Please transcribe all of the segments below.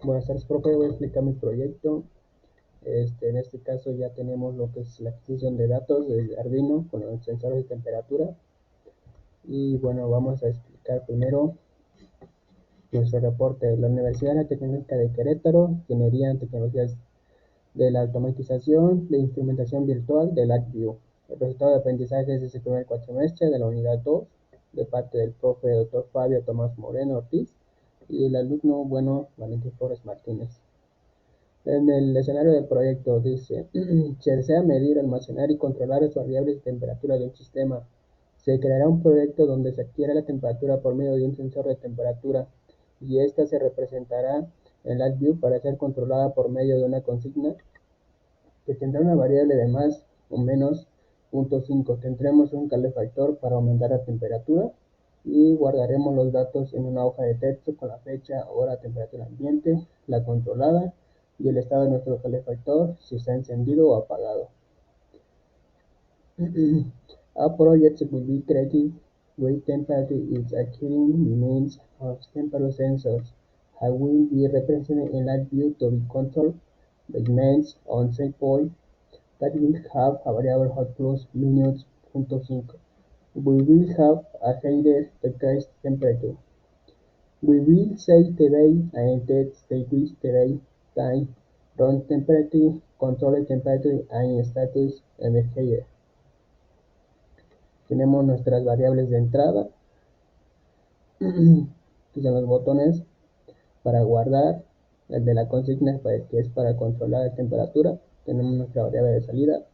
Buenas tardes, profe. Voy a explicar mi proyecto. En este caso ya tenemos lo que es la adquisición de datos del Arduino con los sensores de temperatura. Y bueno, vamos a explicar primero nuestro reporte de la Universidad Tecnológica de Querétaro, Ingeniería en Tecnologías de la Automatización de Instrumentación Virtual de LabVIEW. El resultado de aprendizaje es ese primer cuatrimestre de la unidad 2, de parte del profe Dr. Fabio Tomás Moreno Ortiz y el alumno Valentín Flores Martínez. En el escenario del proyecto dice, se desea medir, almacenar y controlar las variables de temperatura de un sistema. Se creará un proyecto donde se adquiere la temperatura por medio de un sensor de temperatura y esta se representará en LabVIEW para ser controlada por medio de una consigna que tendrá una variable de más o menos 0.5. Tendremos un calefactor para aumentar la temperatura y guardaremos los datos en una hoja de texto con la fecha, hora, temperatura ambiente, la controlada y el estado de nuestro calefactor, si está encendido o apagado. A project will be created where temperature is occurring the means of temperature sensors. I will be represented in LabVIEW to be controlled by means on set point that will have a variable hot plus minus 0.5. We will have a header decreased temperature. We will say today and text the week today time, run temperature, control temperature and status en el header. Tenemos nuestras variables de entrada, que son los botones para guardar, el de la consigna que es para controlar la temperatura. Tenemos nuestra variable de salida,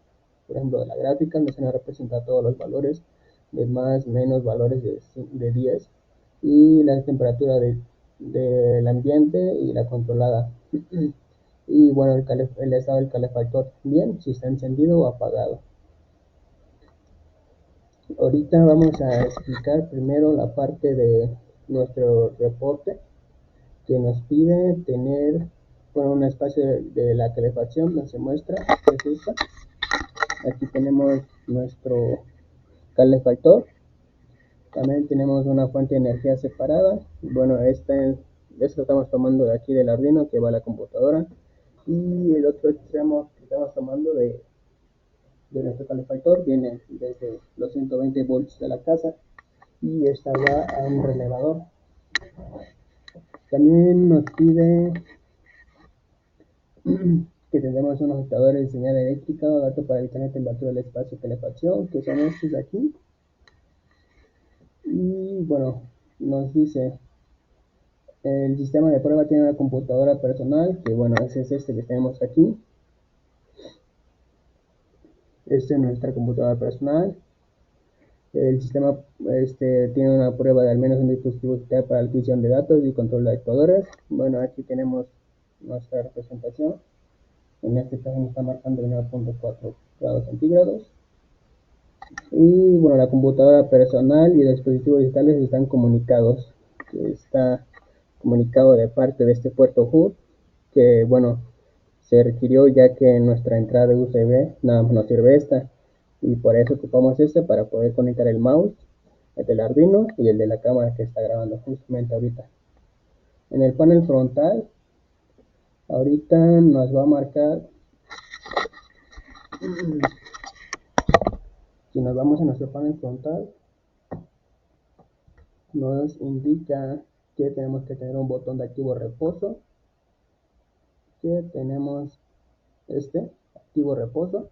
por ejemplo de la gráfica, donde se nos representa todos los valores de más, menos, valores de 10 y la temperatura del ambiente y la controlada. Y bueno, el estado del calefactor, bien, si está encendido o apagado. Ahorita vamos a explicar primero la parte de nuestro reporte que nos pide tener un espacio de la calefacción donde se muestra que es esta. Aquí tenemos nuestro calefactor, también tenemos una fuente de energía separada. Bueno, esto estamos tomando de aquí del Arduino que va a la computadora, y el otro extremo que estamos tomando de nuestro calefactor viene desde los 120 volts de la casa y esta va a un relevador. También nos pide que tendremos unos ajustadores de señal eléctrica o datos para evitar la temperatura del espacio de calefacción, que son estos de aquí. Y bueno, nos dice, el sistema de prueba tiene una computadora personal, que bueno, ese es este que tenemos aquí. Esta es nuestra computadora personal. El sistema tiene una prueba de al menos un dispositivo digital para la adquisición de datos y control de actuadores. Bueno, aquí tenemos nuestra representación. En este caso nos está marcando 9.4 grados centígrados. Y bueno, la computadora personal y los dispositivos digitales están comunicados. Está comunicado de parte de este puerto HUD, que bueno, se requirió ya que en nuestra entrada de USB nada más nos sirve esta, y por eso ocupamos este para poder conectar el mouse, el del Arduino y el de la cámara que está grabando justamente ahorita. En el panel frontal, ahorita nos va a marcar, si nos vamos a nuestro panel frontal, nos indica que tenemos que tener un botón de activo reposo, que tenemos activo reposo.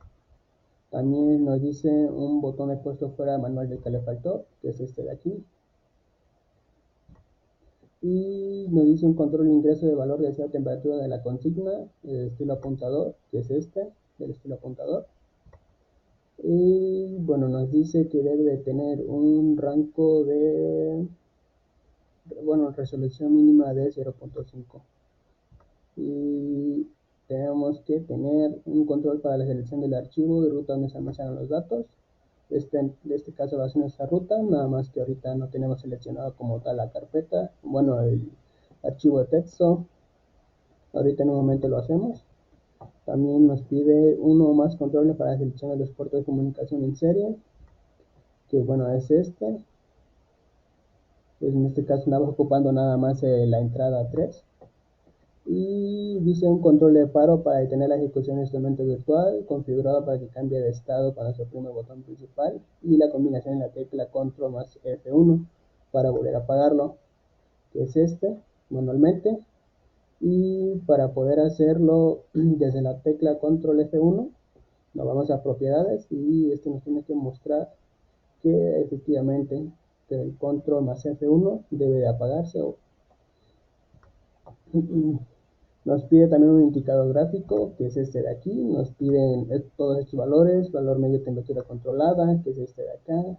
También nos dice un botón de puesto fuera manual del calefactor, que es este de aquí. Y nos dice un control de ingreso de valor de cierta temperatura de la consigna, el estilo apuntador, que es este, del estilo apuntador. Y bueno, nos dice que debe de tener un rango de, resolución mínima de 0.5. Y tenemos que tener un control para la selección del archivo y ruta donde se almacenan los datos. En este caso va a ser nuestra ruta, nada más que ahorita no tenemos seleccionado como tal la carpeta, el archivo de texto. Ahorita en un momento lo hacemos. También nos pide uno o más controles para la selección de los puertos de comunicación en serie, que bueno, es este. Pues en este caso estamos ocupando nada más la entrada 3. Y dice un control de paro para detener la ejecución de instrumento virtual, configurado para que cambie de estado cuando se oprime el botón principal, y la combinación en la tecla control más F1 para volver a apagarlo, que es este, manualmente. Y para poder hacerlo desde la tecla control F1, nos vamos a propiedades y esto nos tiene que mostrar que efectivamente el control más F1 debe de apagarse. Nos pide también un indicador gráfico, que es este de aquí. Nos piden todos estos valores: valor medio, temperatura controlada, que es este de acá.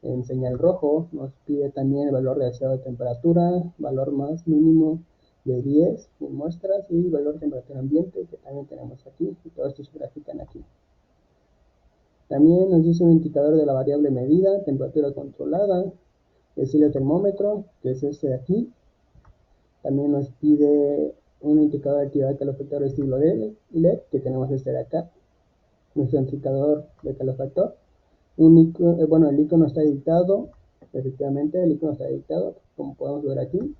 En señal rojo nos pide también el valor de deseado de temperatura, valor más mínimo de 10 en muestras, y valor de temperatura ambiente, que también tenemos aquí, y todo esto se grafican aquí. También nos dice un indicador de la variable medida, temperatura controlada, el termómetro, que es este de aquí. También nos pide un indicador de actividad de calefactor estilo LED, que tenemos este de acá, nuestro indicador de calefactor. Bueno, el icono está editado, efectivamente el icono está editado, como podemos ver aquí.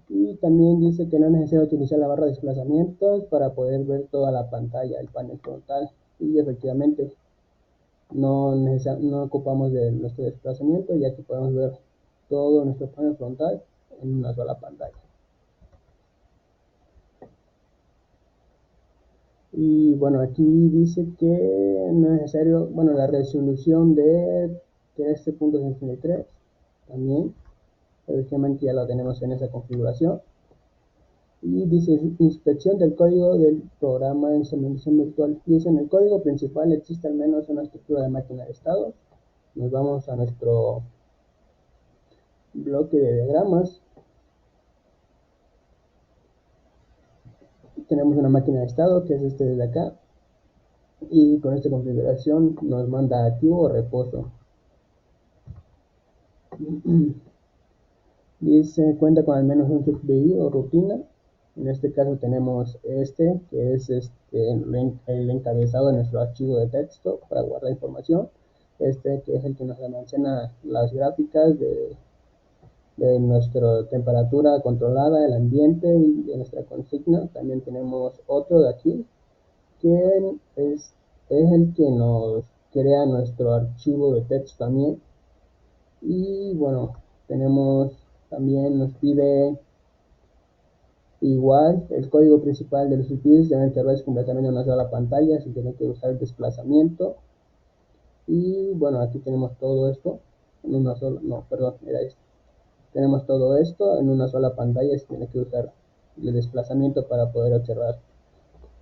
Y también dice que no es necesario utilizar la barra de desplazamientos para poder ver toda la pantalla, el panel frontal. Y efectivamente no ocupamos de nuestro desplazamiento, ya que podemos ver todo nuestro panel frontal en una sola pantalla. Y bueno, aquí dice que no es necesario, bueno, la resolución de 13.63 también, efectivamente ya la tenemos en esa configuración. Y dice inspección del código del programa de instrumentación virtual. Dice en el código principal existe al menos una estructura de máquina de estado. Nos vamos a nuestro bloque de diagramas. Tenemos una máquina de estado, que es este de acá, y con esta configuración nos manda activo o reposo. Dice cuenta con al menos un CPI o rutina. En este caso tenemos este, que es el encabezado de nuestro archivo de texto para guardar información. Este, que es el que nos almacena las gráficas de nuestra temperatura controlada, el ambiente y de nuestra consigna. También tenemos otro de aquí, que es el que nos crea nuestro archivo de texto también. Y bueno, tenemos también, nos pide igual el código principal de los UPIs, deben tener completamente en una sola pantalla sin tener que usar el desplazamiento. Y bueno, aquí tenemos todo esto en una sola, no, perdón, era esto. Tenemos todo esto en una sola pantalla sin tener que usar el desplazamiento para poder observar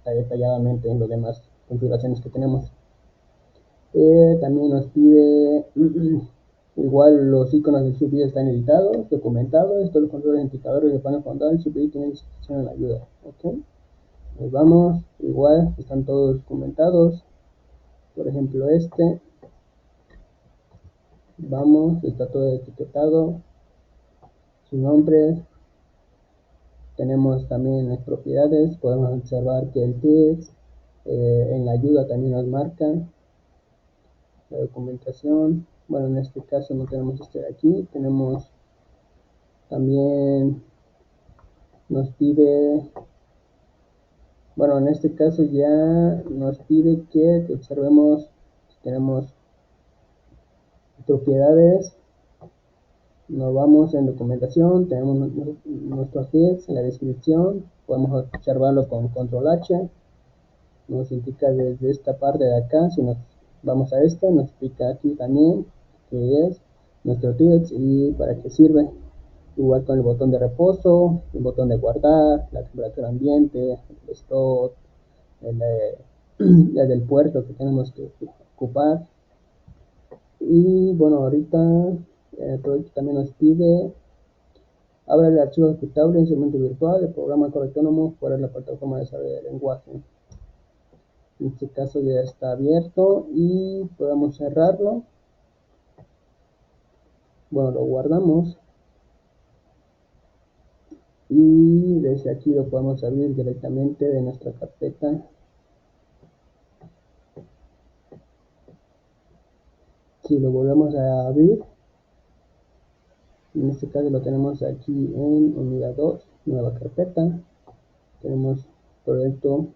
detalladamente en las demás configuraciones que tenemos. También nos pide igual los iconos del CPI están editados, documentados, todos los controles indicadores de panel frontal, el CPI tiene instrucción en la ayuda. ¿Okay? Nos vamos, igual están todos documentados. Por ejemplo vamos, está todo etiquetado, su nombre. Tenemos también las propiedades, podemos observar que el TIX en la ayuda también nos marca la documentación. Bueno, en este caso no tenemos este de aquí, tenemos también, nos pide, bueno, en este caso ya nos pide que observemos si tenemos propiedades. Nos vamos en documentación, tenemos nuestros hits en la descripción, podemos observarlo con control H, nos indica desde esta parte de acá. Si nos vamos a esta, nos explica aquí también qué es nuestro tips y para qué sirve. Igual con el botón de reposo, el botón de guardar, la temperatura ambiente, el stop, el del puerto que tenemos que ocupar. Y bueno, ahorita el proyecto también nos pide abre el archivo ejecutable en instrumento virtual, el programa correctónomo fuera de la plataforma de desarrollo de lenguaje. En este caso ya está abierto y podemos cerrarlo. Bueno, lo guardamos y desde aquí lo podemos abrir directamente de nuestra carpeta. Si lo volvemos a abrir, en este caso lo tenemos aquí en unidad 2, nueva carpeta. tenemos proyecto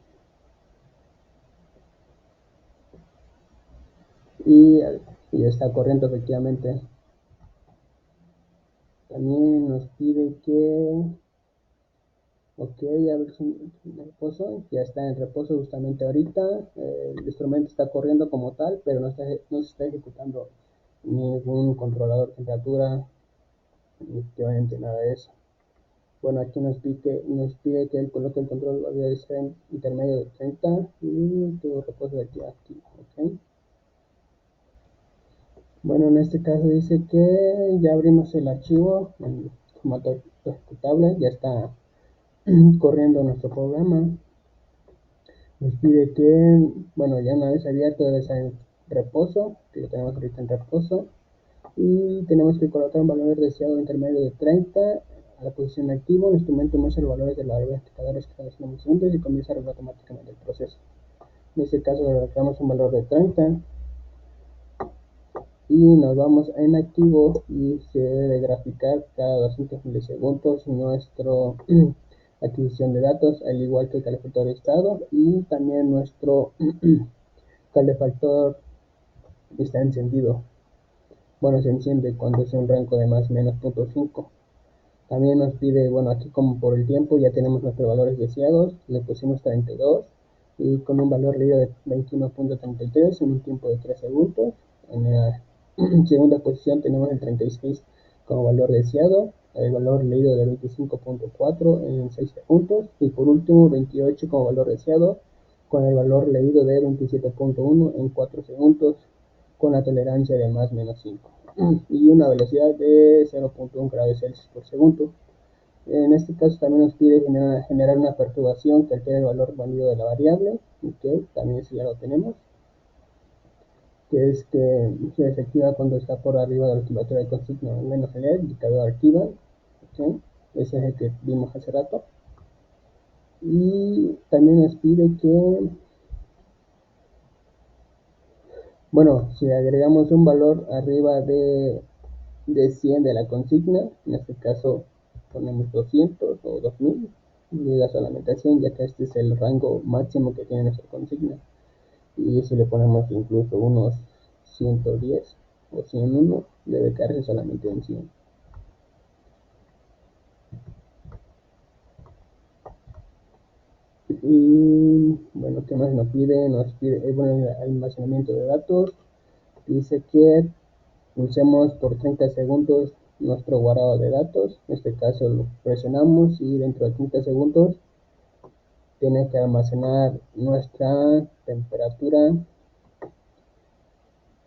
y está corriendo efectivamente. También nos pide que, ok, a ver si reposo, ya está en reposo justamente ahorita. El instrumento está corriendo como tal, pero no se está ejecutando ningún controlador de temperatura, ni efectivamente nada de eso. Bueno, aquí nos pide que él coloque el control de intermedio de 30 y todo reposo de aquí a aquí, ¿ok? Bueno, en este caso dice que ya abrimos el archivo en formato ejecutable, ya está corriendo nuestro programa. Nos pide que, bueno, ya una vez abierto debe estar en reposo, que lo tenemos ahorita en reposo, y tenemos que colocar un valor deseado intermedio de 30 a la posición activo. El instrumento muestra los valores de la verificadores que están siguientes y comienza a arreglar automáticamente el proceso. En este caso le agregamos un valor de 30 y nos vamos en activo y se debe graficar cada 200 milisegundos nuestro adquisición de datos, al igual que el calefactor de estado, y también nuestro calefactor está encendido. Bueno, se enciende cuando es un rango de más o menos 0.5. También nos pide, bueno, aquí como por el tiempo ya tenemos nuestros valores deseados, le pusimos 32 y con un valor leído de 21.33 en un tiempo de 3 segundos. En la segunda posición tenemos el 36 como valor deseado, el valor leído de 25.4 en 6 segundos y por último 28 como valor deseado con el valor leído de 27.1 en 4 segundos con la tolerancia de más menos 5 y una velocidad de 0.1 grados Celsius por segundo. En este caso también nos pide generar una perturbación que altere el valor válido de la variable, que también eso ya lo tenemos, que es que se efectiva cuando está por arriba de la temperatura de consigna menos el indicador activa, ¿okay? Ese es el que vimos hace rato. Y también nos pide que, bueno, si agregamos un valor arriba de 100 de la consigna, en este caso ponemos 200 o 2000, llega solamente a 100, ya que este es el rango máximo que tiene nuestra consigna. Y si le ponemos incluso unos 110 o 101, debe caerse solamente en 100. Y bueno, ¿qué más nos pide? Nos pide bueno, el almacenamiento de datos. Dice que usemos por 30 segundos nuestro guardado de datos. En este caso lo presionamos y dentro de 30 segundos tiene que almacenar nuestra temperatura.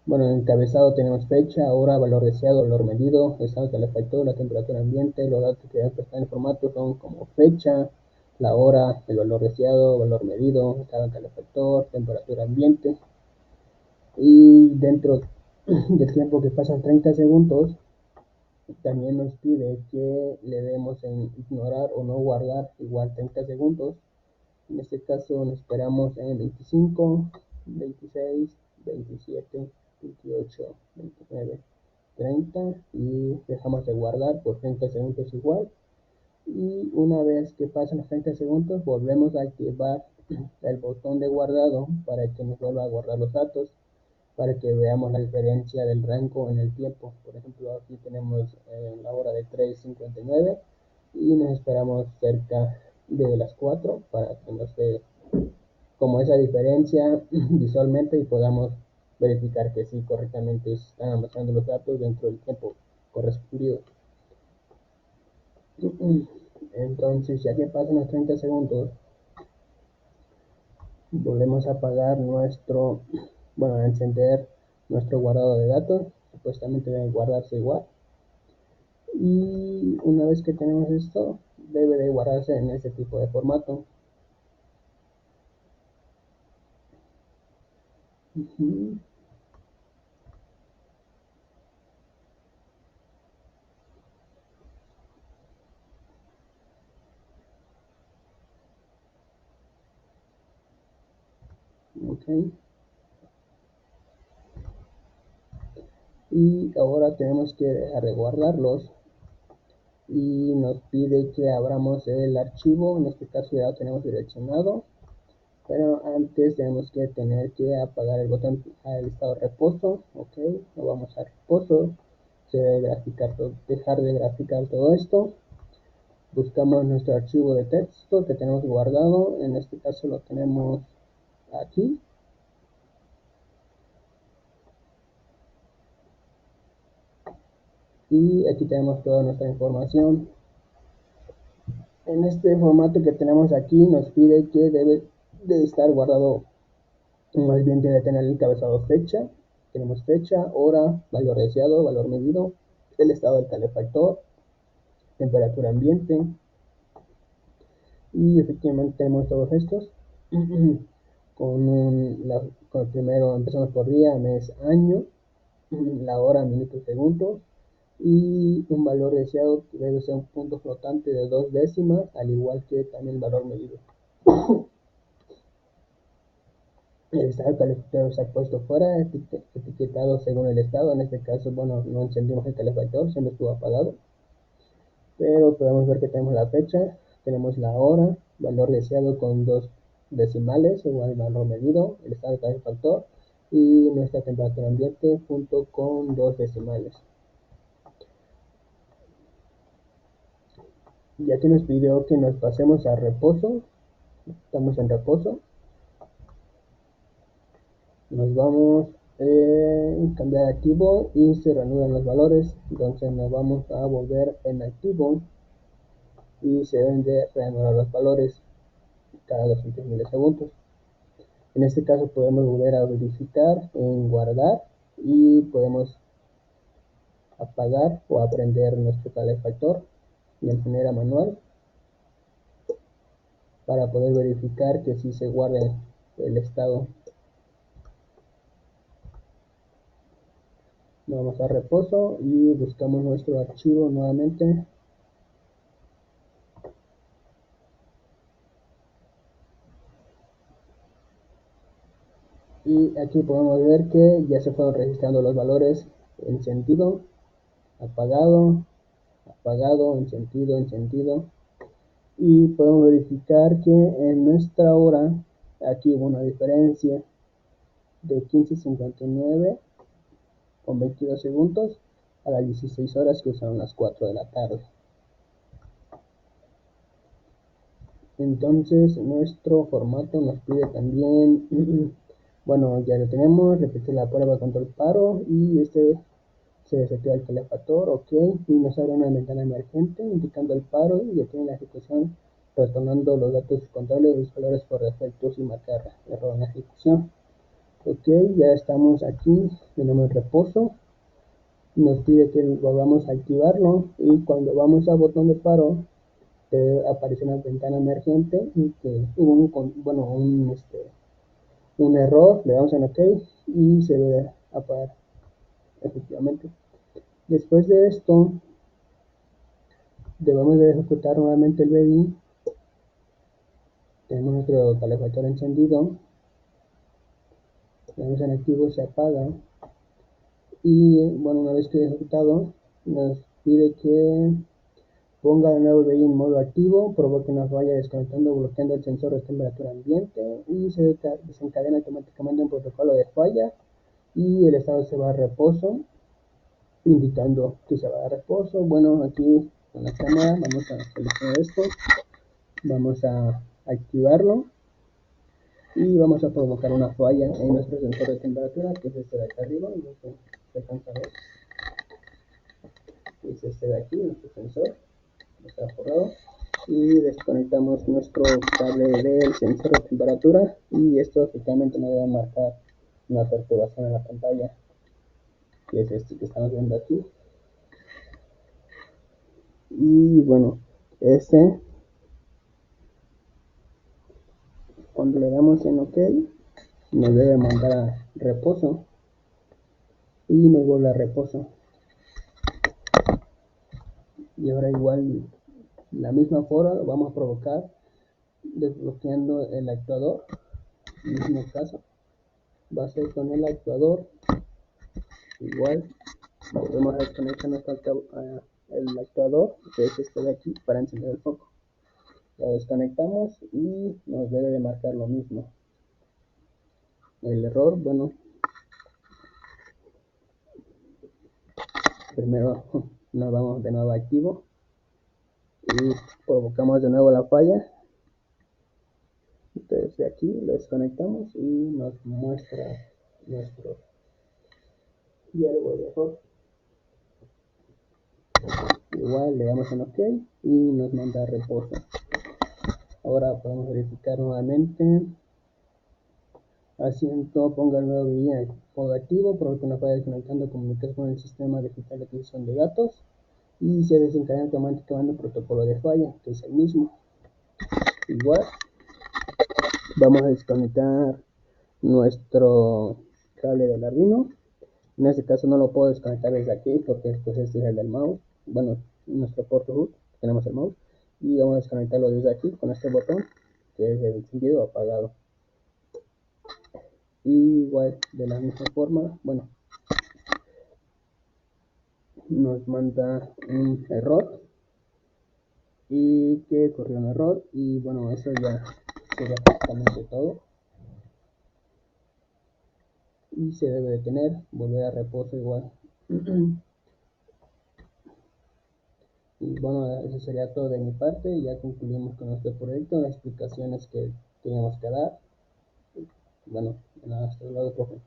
Bueno, en el encabezado tenemos fecha, hora, valor deseado, valor medido, estado del efecto, la temperatura ambiente. Los datos que están en el formato son como fecha, la hora, el valor deseado, valor medido, estado del calefactor, temperatura ambiente. Y dentro del tiempo que pasan 30 segundos, también nos pide que le demos en ignorar o no guardar igual 30 segundos. En este caso nos esperamos en 25, 26, 27, 28, 29, 30 y dejamos de guardar por 30 segundos igual. Y una vez que pasan los 30 segundos volvemos a activar el botón de guardado para que nos vuelva a guardar los datos, para que veamos la diferencia del rango en el tiempo. Por ejemplo, aquí tenemos la hora de 3:59 y nos esperamos cerca de las 4 para que nos dé como esa diferencia visualmente y podamos verificar que sí correctamente están almacenando los datos dentro del tiempo correspondido. Entonces, ya que pasan los 30 segundos, volvemos a apagar bueno, a encender nuestro guardado de datos. Supuestamente debe guardarse igual. Y una vez que tenemos esto, debe de guardarse en ese tipo de formato. Okay. Y ahora tenemos que dejar de guardarlos y nos pide que abramos el archivo. En este caso ya lo tenemos direccionado, pero antes tenemos que apagar el botón al estado de reposo. Ok, lo vamos a reposo. Se debe dejar de graficar todo esto. Buscamos nuestro archivo de texto que tenemos guardado. En este caso lo tenemos aquí. Y aquí tenemos toda nuestra información. En este formato que tenemos aquí nos pide que debe de estar guardado, más bien debe tener el encabezado fecha. Tenemos fecha, hora, valor deseado, valor medido, el estado del calefactor, temperatura ambiente, y efectivamente tenemos todos estos. Con el primero empezamos por día, mes, año, la hora, minuto, segundo, y un valor deseado que debe ser un punto flotante de 2 décimas, al igual que también el valor medido. El estado del calefactor se ha puesto fuera, etiquetado según el estado. En este caso, bueno, no encendimos el calefactor, siempre estuvo apagado, pero podemos ver que tenemos la fecha, tenemos la hora, valor deseado con 2 decimales, igual valor medido, el estado del calefactor, y nuestra temperatura ambiente junto con 2 decimales. Y aquí nos pidió que nos pasemos a reposo. Estamos en reposo. Nos vamos a cambiar activo y se reanudan los valores. Entonces nos vamos a volver en activo y se deben de reanudar los valores cada 200 milisegundos. En este caso podemos volver a verificar en guardar y podemos apagar o aprender nuestro calefactor de manera manual para poder verificar que sí se guarde el estado. Vamos a reposo y buscamos nuestro archivo nuevamente. Y aquí podemos ver que ya se fueron registrando los valores: encendido, apagado, apagado, encendido. Y podemos verificar que en nuestra hora aquí hubo una diferencia de 15:59 con 22 segundos a las 16 horas, que son las 4 de la tarde. Entonces nuestro formato nos pide también bueno, ya lo tenemos, repetir la prueba de control paro, y se desactiva el calefactor. Ok, y nos abre una ventana emergente indicando el paro y detiene la ejecución, retornando los datos contables de los valores por defectos y marcar error en la ejecución. Ok, ya estamos aquí, tenemos reposo. Nos pide que volvamos a activarlo, y cuando vamos al botón de paro aparece una ventana emergente y que hubo un error. Le damos en OK y se debe apagar efectivamente. Después de esto debemos de ejecutar nuevamente el BI. Tenemos nuestro calefactor encendido, le damos en activo, se apaga, y bueno, una vez que ejecutado nos pide que ponga de nuevo el BI en modo activo, provoque una falla desconectando o bloqueando el sensor de temperatura ambiente, y se desencadena automáticamente un protocolo de falla, y el estado se va a reposo, indicando que se va a reposo. Bueno, aquí con la cámara vamos a seleccionar esto, vamos a activarlo y vamos a provocar una falla en nuestro sensor de temperatura, que es este de acá arriba. No sé si se alcanza a ver, es este de aquí, nuestro sensor está forrado, y desconectamos nuestro cable del sensor de temperatura, y esto efectivamente nos debe marcar una perturbación en la pantalla, que es este que estamos viendo aquí. Y bueno, cuando le damos en OK nos debe mandar a reposo y nos vuelve a reposo. Y ahora igual la misma forma lo vamos a provocar desbloqueando el actuador. En el mismo caso va a ser con el actuador, igual volvemos a desconectar nuestro el actuador, que es este de aquí, para encender el foco. Lo desconectamos y nos debe de marcar lo mismo. El error, bueno, primero nos vamos de nuevo a activo y provocamos de nuevo la falla. Entonces de aquí lo desconectamos y nos muestra nuestro hierbo de error. Igual le damos en OK y nos manda a reposo. Ahora podemos verificar nuevamente. Asiento, ponga el nuevo guía en modo activo, provoca una falla desconectando comunicación con el sistema digital de adquisición de datos y se desencadena automáticamente el protocolo de falla, que es el mismo. Igual, vamos a desconectar nuestro cable del Arduino. En este caso no lo puedo desconectar desde aquí porque pues este es el del mouse. Bueno, nuestro puerto root, tenemos el mouse. Y vamos a desconectarlo desde aquí con este botón, que es el encendido o apagado. Y igual, de la misma forma, bueno, nos manda un error y que ocurrió un error. Y bueno, eso ya sería prácticamente todo. Y se debe detener, volver a reposo igual. Y bueno, eso sería todo de mi parte. Ya concluimos con este proyecto, las explicaciones que teníamos que dar. Bueno, hasta luego, profe.